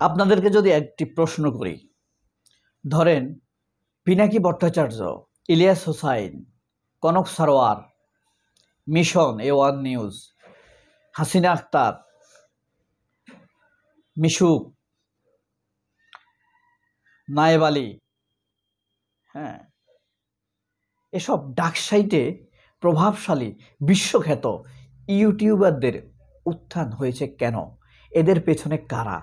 আপনাদেরকে যদি একটি প্রশ্ন করি, ধরেন Pinaki Bhattacharya, Ilias Hossain, Kanak Sarwar, mission, A1 news, Hasina Akter, Mishuk, Nayeb Ali, হ্যাঁ, এসব ডাকসাইটে প্রভাবশালী বিশ্বখ্যাত ইউটিউবারদের উত্থান হয়েছে কেন? এদের পেছনে কারা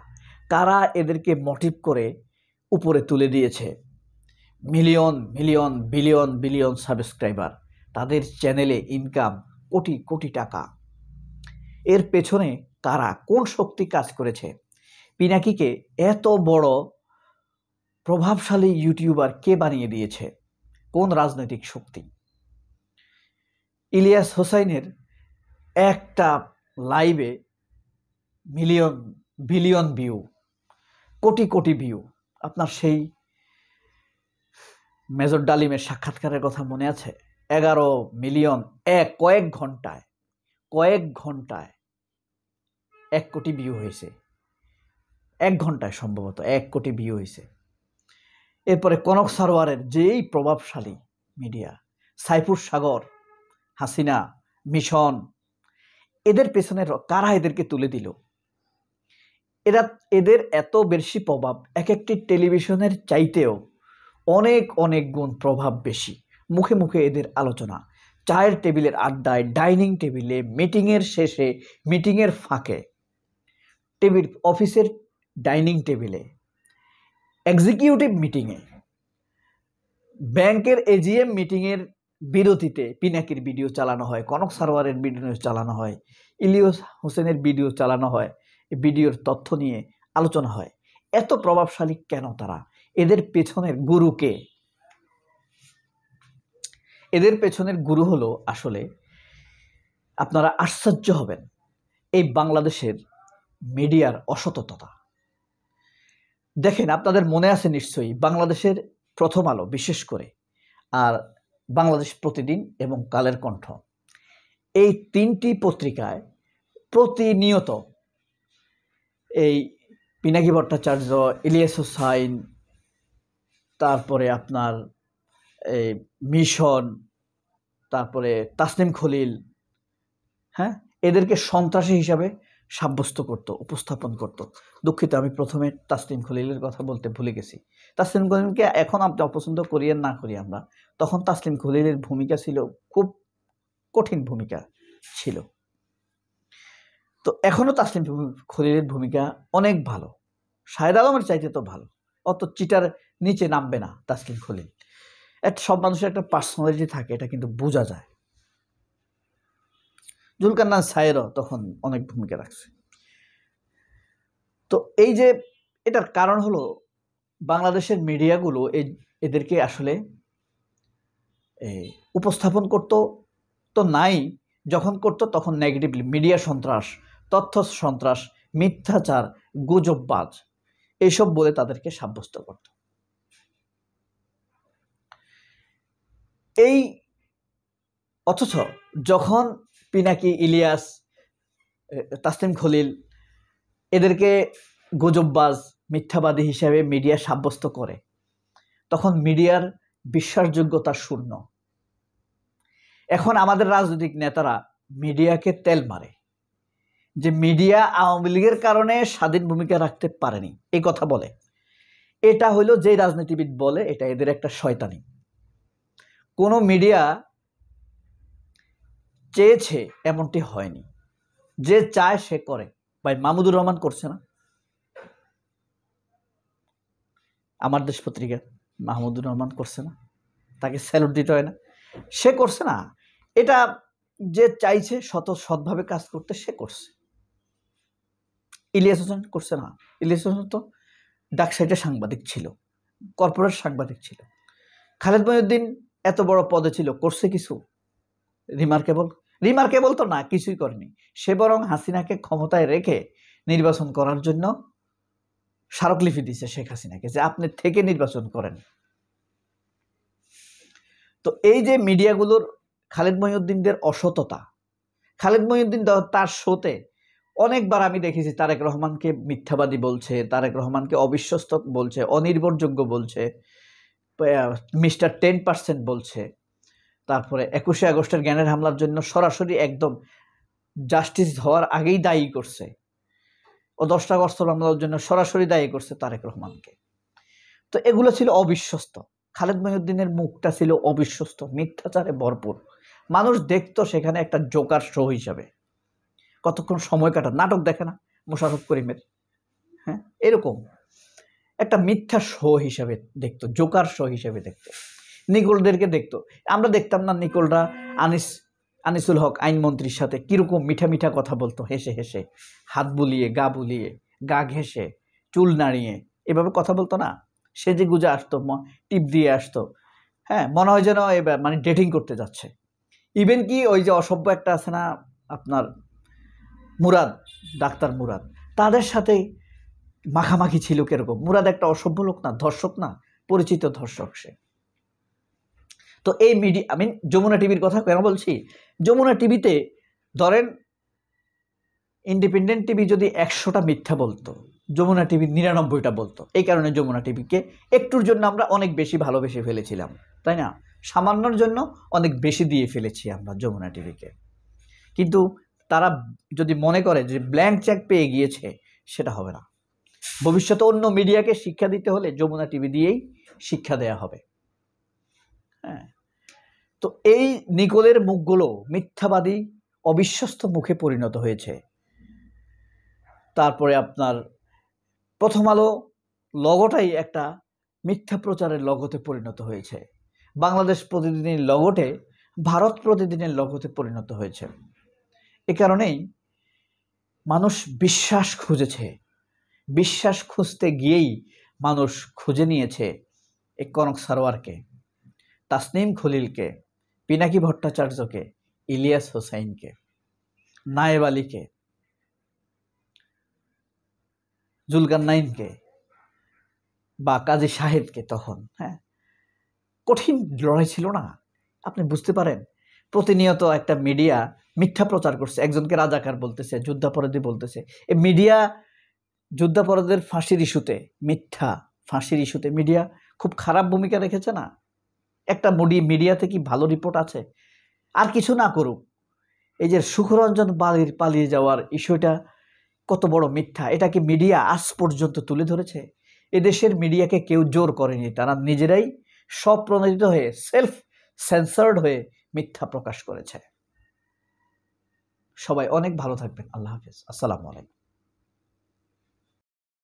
কারা এদেরকে মোটিভ করে উপরে তুলে দিয়েছে? Million million billion billion subscriber, তাদের চ্যানেলে ইনকাম কোটি কোটি টাকা। এর পেছনে কারা, কোন শক্তি কাজ করেছে? পিনাকিকে এত বড় প্রভাবশালী ইউটিউবার কে বানিয়ে দিয়েছে? কোন রাজনৈতিক শক্তি? ইলিয়াস হোসাইনের একটা লাইভে million billion view, crore crore view. আপনার সেই মেজর ডালিমের সাক্ষাৎকারের কথা মনে আছে? 11 মিলিয়ন কয়েক ঘন্টায় 1 কোটি ভিউ হয়েছে। 1 ঘন্টায় সম্ভবত 1 কোটি ভিউ হয়েছে। এরপরে কনক সারোয়ারের যেই প্রভাবশালী মিডিয়া, সাইফুর সাগর, হাসিনা, মিশন, এদের পেছনে কারা এদেরকে তুলে দিল? এদের এত বেশি প্রভাব, এক একটি টেলিভিশনের চাইতেও অনেক অনেক গুণ প্রভাব বেশি। মুখে মুখে এদের আলোচনা, চায়ের টেবিলের আড্ডায়, ডাইনিং টেবিলে, মিটিংয়ের শেষে, মিটিংয়ের ফাঁকে, অফিসের ডাইনিং টেবিলে, এক্সিকিউটিভ মিটিংয়ে, ব্যাংকের AGM মিটিংয়ের বিরতিতে পিনাকির ভিডিও চালানো হয়, কনক সারোয়ারের ভিডিও চালানো হয়, ইলিয়াস হোসেনের ভিডিও চালানো হয়, ভিডিওর তথ্য নিয়ে আলোচনা হয়। এত প্রভাবশালী কেন তারা? এদের পেছনের গুরুকে? এদের পেছনের গুরু হলো, আসলে আপনারা আশ্চর্য হবেন, এই বাংলাদেশের মিডিয়ার অসততা। দেখেন, আপনাদের মনে আছে নিশ্চয়ই, বাংলাদেশের প্রথম আলো বিশেষ করে, আর বাংলাদেশ প্রতিদিন এবং কালের কণ্ঠ, এই 3টি পত্রিকায় প্রতিনিয়ত এই পিনাকি ভট্টাচার্য, ইলিয়াস হোসাইন, তারপরে আপনার এই মিশন, তারপরে তাসনিম খলিল, হ্যাঁ, এদেরকে সন্ত্রাসী হিসাবে সাব্যস্ত করত, উপস্থাপন করত। দুঃখিত, আমি প্রথমে তাসনিম খলিলের কথা বলতে ভুলে গেছি। তাসনিম খলিলকে এখন আপনি অপছন্দ করি আর না করি আমরা, তখন তাসনিম খলিলের ভূমিকা ছিল খুব কঠিন ভূমিকা ছিল। তো এখনো তাসনিম খলিলের ভূমিকা অনেক ভালো, শাহেদ আলমের চাইতে তো ভালো। অত চিটার নিচে নামবে না তাসনিম খলিল। সব মানুষের একটা পার্সোনালিটি থাকে, এটা কিন্তু বোঝা যায়। জুলকারনাইন সায়েরও তখন অনেক ভূমিকা রাখছে। তো এই যে এটার কারণ হলো, বাংলাদেশের মিডিয়াগুলো এদেরকে আসলে উপস্থাপন করতো তো নাই, যখন করতো তখন নেগেটিভলি, মিডিয়া সন্ত্রাস, তথ্য সন্ত্রাস, মিথ্যাচার, গুজববাজ, এইসব বলে তাদেরকে সাব্যস্ত করত। এই অথচ যখন পিনাকি, ইলিয়াস, তাসনিম খলিল এদেরকে গুজববাজ, মিথ্যাবাদী হিসেবে মিডিয়া সাব্যস্ত করে, তখন মিডিয়ার বিশ্বাসযোগ্যতা শূন্য। এখন আমাদের রাজনৈতিক নেতারা মিডিয়াকে তেল মারে যে মিডিয়া আওয়ামী লীগের কারণে স্বাধীন ভূমিকা রাখতে পারেনি, এই কথা বলে। এটা হইলো যে রাজনীতিবিদ বলে, এটা এদের একটা শয়তানি। কোনো মিডিয়া চেয়েছে এমনটি হয়নি, যে চায় সে করে। ভাই মাহমুদুর রহমান করছে না? আমার দেশ পত্রিকা মাহমুদুর রহমান করছে না? তাকে স্যালুট দিতে হয় না? সে করছে না? এটা যে চাইছে সৎভাবে কাজ করতে, সে করছে। ইলিয়াস হোসেন করছে না? ইলিয়াস হোসেন তো ডাকসাইটে সাংবাদিক ছিল, কর্পোরেট সাংবাদিক ছিল। খালেদ মহিউদ্দিন এত বড় পদে ছিল, করছে কিছু রিমার্কেবল? তো না, কিছুই করেনি। সে বরং হাসিনাকে ক্ষমতায় রেখে নির্বাচন করার জন্য স্মারকলিপি দিছে শেখ হাসিনাকে, যে আপনি থেকে নির্বাচন করেন। তো এই যে মিডিয়াগুলোর খালেদ মহিউদ্দিনদের অসততা, খালেদ মহিউদ্দিন তার শোতে অনেকবার আমি দেখেছি তারেক রহমানকে মিথ্যাবাদী বলছে, তারেক রহমানকে অবিশ্বস্ত বলছে, অনির্ভরযোগ্য বলছে, মিস্টার 10% বলছে। তারপরে 21শে আগস্টের জ্ঞানের হামলার জন্য সরাসরি একদম জাস্টিস হওয়ার আগেই দায়ী করছে, ও 10টা আগস্ট হামলার জন্য সরাসরি দায়ী করছে তারেক রহমানকে। তো এগুলো ছিল অবিশ্বস্ত। খালেদ মহিউদ্দিনের মুখটা ছিল অবিশ্বস্ত, মিথ্যাচারে ভরপুর। মানুষ দেখতো সেখানে একটা জোকার শো হিসাবে, কতক্ষণ সময় কাটা, নাটক দেখে না মোশাররফ করিমের, হ্যাঁ, এরকম একটা মিথ্যা শো হিসাবে দেখতো, জোকার শো হিসাবে দেখতো। নিকোলদেরকে দেখতো, আমরা দেখতাম না নিকোলরা আনিসুল হক আইনমন্ত্রীর সাথে কিরকম মিঠা মিঠা কথা বলতো, হেসে হেসে, হাত বুলিয়ে, গা ঘেঁষে, চুল নাড়িয়ে, এভাবে কথা বলতো না, সেজে গুজে আসতো, টিপ দিয়ে আসতো, হ্যাঁ, মনে হয় যেন এবার মানে ডেটিং করতে যাচ্ছে। ইভেন কি ওই যে অসভ্য একটা আছে না আপনার মুরাদ, ডাক্তার মুরাদ, তাদের সাথে মাখামাখি ছিল কিরকম। মুরাদ একটা অসভ্য লোক না, ধর্ষক না, পরিচিত ধর্ষক সে। তো এই মিডিয়া, আমি যমুনা টিভির কথা কেন বলছি, যমুনা টিভিতে ধরেন ইন্ডিপেন্ডেন্ট টিভি যদি 100টা মিথ্যা বলতো, যমুনা টিভি 99টা বলতো। এই কারণে যমুনা টিভিকে একটুর জন্য আমরা অনেক বেশি ভালোবেসে ফেলেছিলাম, তাই না? সামান্যর জন্য অনেক বেশি দিয়ে ফেলেছি আমরা যমুনা টিভিকে। কিন্তু তারা যদি মনে করে যে ব্ল্যাঙ্ক চেক পেয়ে গিয়েছে, সেটা হবে না। ভবিষ্যতে অন্য মিডিয়াকে শিক্ষা দিতে হলে যমুনা টিভি দিয়েই শিক্ষা দেয়া হবে। হ্যাঁ, তো এই নিকোলের মুখগুলো মিথ্যাবাদী, অবিশ্বস্ত মুখে পরিণত হয়েছে। তারপরে আপনার প্রথম আলো লগোটাই একটা মিথ্যা প্রচারের লগোতে পরিণত হয়েছে। বাংলাদেশ প্রতিদিনের লগোটে ভারত প্রতিদিনের লগোতে পরিণত হয়েছে। এ কারণেই মানুষ বিশ্বাস খুঁজেছে, বিশ্বাস খুঁজতে গিয়েই মানুষ খুঁজে নিয়েছে এই কনক সারোয়ারকে, তাসনিম খলিলকে, পিনাকি ভট্টাচার্যকে, ইলিয়াস হোসাইনকে, নায়েব আলীকে, জুলকারনাইনকে বা কাজী শাহেদকে। তখন হ্যাঁ, কঠিন লড়াই ছিল না? আপনি বুঝতে পারেন, প্রতিনিয়ত একটা মিডিয়া মিথ্যা প্রচার করছে, একজনকে রাজাকার বলতেছে, যুদ্ধাপরাধী বলতেছে। এই মিডিয়া যুদ্ধাপরাধীদের ফাঁসির ইস্যুতে, মিথ্যা ফাঁসির ইস্যুতে মিডিয়া খুব খারাপ ভূমিকা রেখেছে না? একটা মিডিয়াতে কি ভালো রিপোর্ট আছে? আর কিছু না করুক, এই যে সুখরঞ্জন বালির পালিয়ে যাওয়ার ইস্যুটা কত বড় মিথ্যা, এটা কি মিডিয়া আজ পর্যন্ত তুলে ধরেছে? এদেশের মিডিয়াকে কেউ জোর করেনি, তারা নিজেরাই স্বপ্রণোদিত হয়ে, সেলফ সেন্সার্ড হয়ে মিথ্যা প্রকাশ করেছে। সবাই অনেক ভালো থাকবেন। আল্লাহ হাফেজ। আসসালামু আলাইকুম।